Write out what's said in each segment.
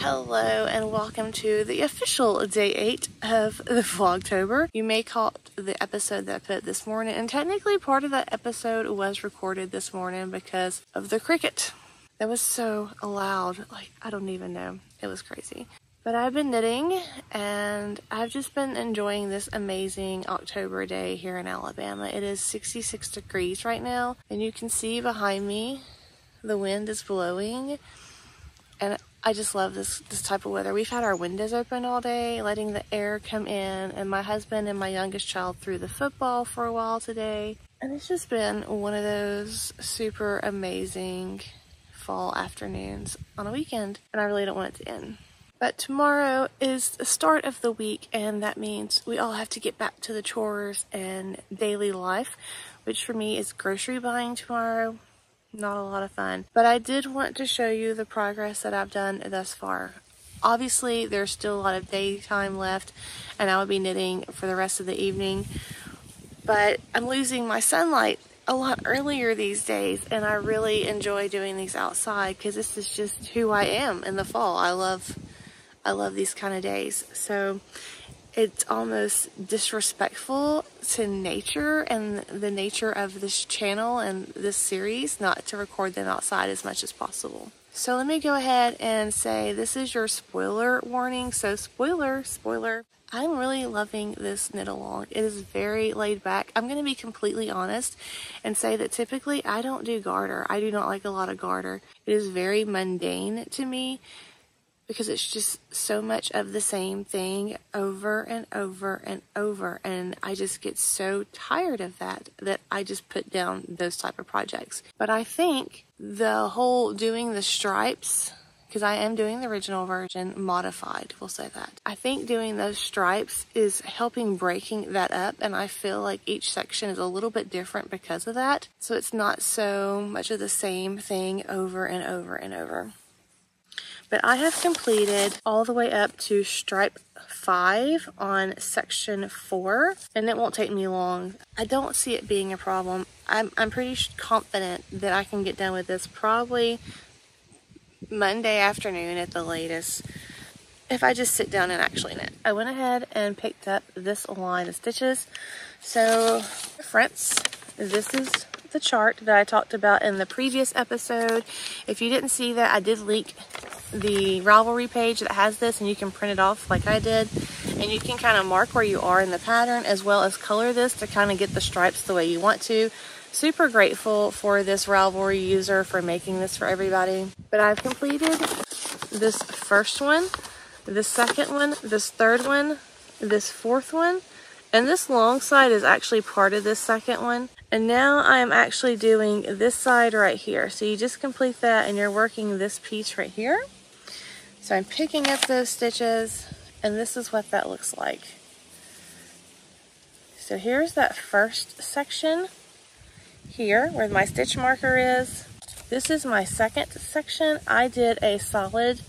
Hello and welcome to the official day 8 of the VlogTober. You may call it the episode that I put this morning, and technically part of that episode was recorded this morning because of the cricket. That was so loud, like I don't even know. It was crazy. But I've been knitting and I've just been enjoying this amazing October day here in Alabama. It is 66 degrees right now and you can see behind me the wind is blowing, and I just love this type of weather. We've had our windows open all day, letting the air come in, and my husband and my youngest child threw the football for a while today. And it's just been one of those super amazing fall afternoons on a weekend, and I really don't want it to end. But tomorrow is the start of the week, and that means we all have to get back to the chores and daily life, which for me is grocery buying tomorrow. Not a lot of fun, but I did want to show you the progress that I've done thus far. Obviously, there's still a lot of daytime left, and I will be knitting for the rest of the evening, but I'm losing my sunlight a lot earlier these days, and I really enjoy doing these outside because this is just who I am in the fall. I love these kind of days. So it's almost disrespectful to nature and the nature of this channel and this series not to record them outside as much as possible. So let me go ahead and say this is your spoiler warning. So spoiler, I'm really loving this knit along. It is very laid back. I'm going to be completely honest and say that typically I don't do garter. I do not like a lot of garter. It is very mundane to me, because it's just so much of the same thing over and over and over, and I just get so tired of that I just put down those type of projects. But I think the whole doing the stripes, because I am doing the original version modified, we'll say that. I think doing those stripes is helping breaking that up, and I feel like each section is a little bit different because of that. So it's not so much of the same thing over and over and over. But I have completed all the way up to stripe 5 on section 4, and it won't take me long. I don't see it being a problem. I'm pretty confident that I can get done with this probably Monday afternoon at the latest, if I just sit down and actually knit. I went ahead and picked up this line of stitches. So, friends, this is the chart that I talked about in the previous episode. If you didn't see that, I did link the Ravelry page that has this, and you can print it off like I did, and you can kind of mark where you are in the pattern as well as color this to kind of get the stripes the way you want to. Super grateful for this Ravelry user for making this for everybody. But I've completed this first one, this second one, this third one, this fourth one, and this long side is actually part of this second one. And now I'm actually doing this side right here. So you just complete that and you're working this piece right here. So I'm picking up those stitches, and this is what that looks like. So here's that first section here where my stitch marker is. This is my second section. I did a solid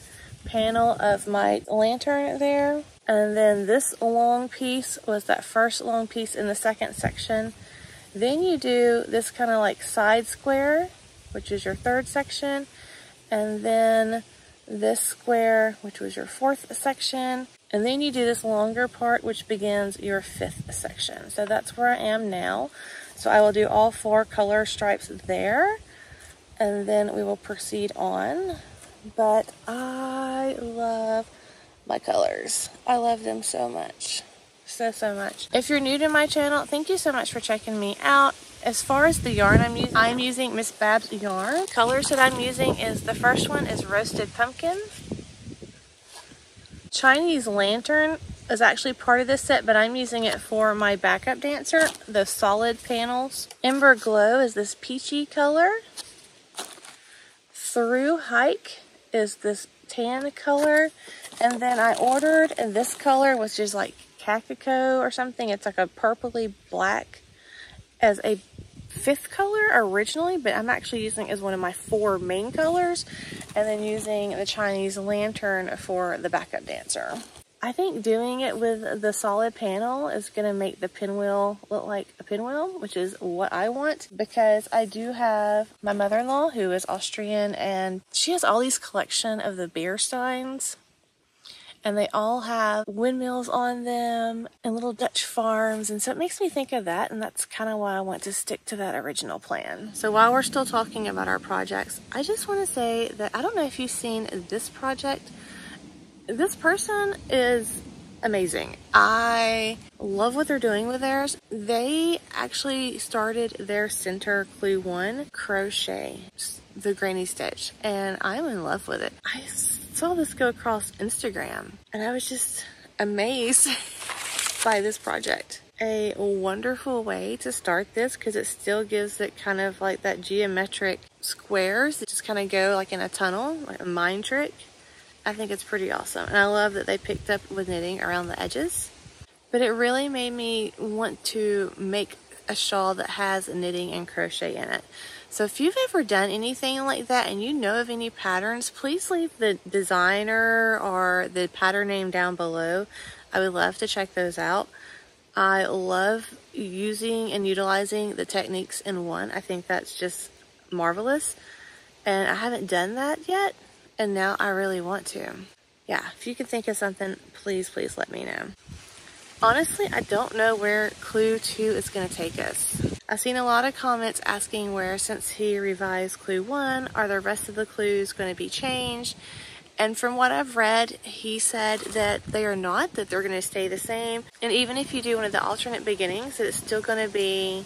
panel of my lantern there. And then this long piece was that first long piece in the second section. Then you do this kind of like side square, which is your third section. And then this square, which was your fourth section. And then you do this longer part, which begins your fifth section. So that's where I am now. So I will do all 4 color stripes there, and then we will proceed on. But I love my colors. I love them so much. So much. If you're new to my channel, thank you so much for checking me out. As far as the yarn I'm using Miss Babs yarn. Colors that I'm using is, the first one is Roasted Pumpkin. Chinese Lantern is actually part of this set, but I'm using it for my backup dancer, the solid panels. Ember Glow is this peachy color. Through Hike is this tan color. And then I ordered this color, which is like Cacao or something. It's like a purpley black as a 5th color originally, but I'm actually using it as one of my 4 main colors, and then using the Chinese Lantern for the backup dancer. I think doing it with the solid panel is going to make the pinwheel look like a pinwheel, which is what I want, because I do have my mother-in-law who is Austrian, and she has all these collection of the bear signs. and they all have windmills on them and little Dutch farms, and so it makes me think of that, and that's kind of why I want to stick to that original plan. So while we're still talking about our projects, I just want to say that I don't know if you've seen this project. This person is amazing. I love what they're doing with theirs. They actually started their center clue 1 crochet, the granny stitch, and I'm in love with it. I saw this go across Instagram and I was just amazed by this project. A wonderful way to start this because it still gives it kind of like that geometric squares that just kind of go like in a tunnel, like a mind trick. I think it's pretty awesome, and I love that they picked up with knitting around the edges. But it really made me want to make a shawl that has knitting and crochet in it. So if you've ever done anything like that and you know of any patterns, please leave the designer or the pattern name down below. I would love to check those out. I love using and utilizing the techniques in one. I think that's just marvelous, and I haven't done that yet, and now I really want to. Yeah, if you can think of something, please let me know. Honestly, I don't know where Clue 2 is going to take us. I've seen a lot of comments asking where, since he revised Clue 1, are the rest of the clues going to be changed? And from what I've read, he said that they are not, that they're going to stay the same. And even if you do one of the alternate beginnings, that it's still going to be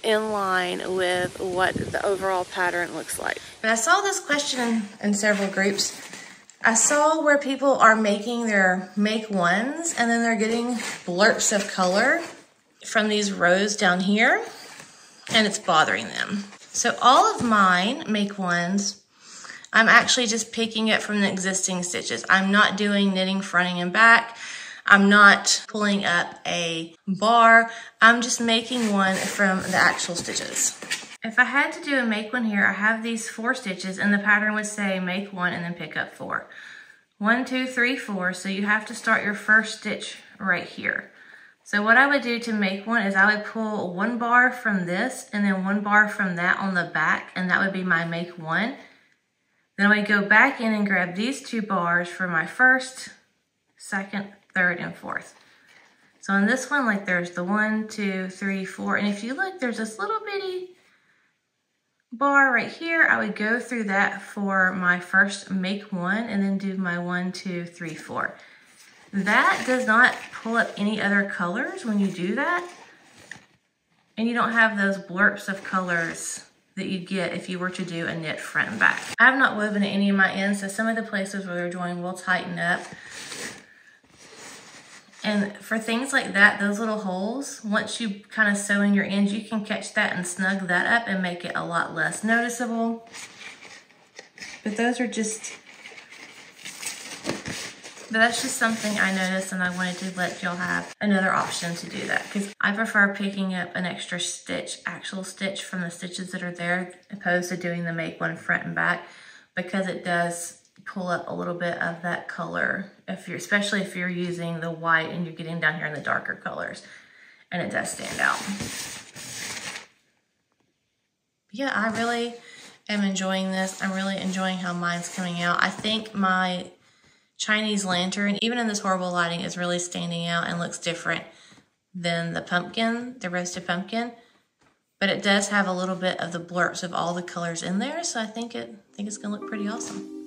in line with what the overall pattern looks like. But I saw this question in several groups. I saw where people are making their make ones and then they're getting blurps of color from these rows down here, and it's bothering them. So all of mine make ones, I'm actually just picking it from the existing stitches. I'm not doing knitting fronting and back. I'm not pulling up a bar. I'm just making one from the actual stitches. If I had to do a make one here, I have these 4 stitches and the pattern would say make 1 and then pick up 4. 1, 2, 3, 4. So you have to start your first stitch right here. So what I would do to make one is I would pull 1 bar from this and then 1 bar from that on the back, and that would be my make 1. Then I would go back in and grab these 2 bars for my first, second, third, and fourth. So on this one, like there's the 1, 2, 3, 4, and if you look, there's this little bitty bar right here. I would go through that for my first make 1 and then do my 1, 2, 3, 4. That does not pull up any other colors when you do that, and you don't have those blurps of colors that you get if you were to do a knit front and back. I have not woven at any of my ends, so some of the places where they're joined will tighten up. And for things like that, those little holes, once you kind of sew in your ends, you can catch that and snug that up and make it a lot less noticeable. But those are just, but that's just something I noticed, and I wanted to let y'all have another option to do that, because I prefer picking up an extra stitch, actual stitch from the stitches that are there, opposed to doing the make one front and back, because it does pull up a little bit of that color, especially if you're using the white and you're getting down here in the darker colors, and it does stand out. Yeah, I really am enjoying this. I'm really enjoying how mine's coming out. I think my Chinese lantern, even in this horrible lighting, is really standing out and looks different than the pumpkin, the roasted pumpkin. But it does have a little bit of the blurps of all the colors in there, so I think it's gonna look pretty awesome.